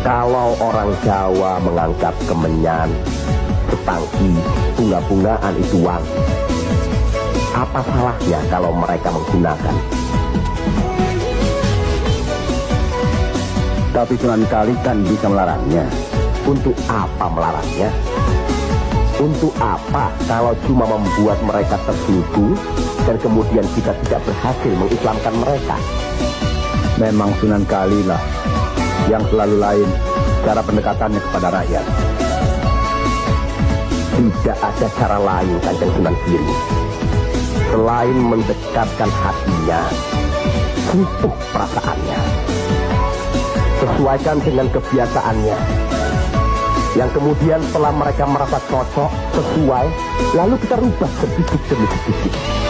Kalau orang Jawa menganggap kemenyan, setangki, bunga-bungaan itu wangi, apa salahnya kalau mereka menggunakan? Tapi Sunan Kali kan bisa melarangnya. Untuk apa melarangnya? Untuk apa kalau cuma membuat mereka tersinggung dan kemudian kita tidak berhasil mengislamkan mereka? Memang Sunan Kali lah yang selalu lain cara pendekatannya kepada rakyat. Tidak ada cara lain, Kanjeng Sunan Giri, selain mendekatkan hatinya, sentuh perasaannya, sesuaikan dengan kebiasaannya, yang kemudian setelah mereka merasa cocok, sesuai, lalu kita rubah sedikit demi sedikit.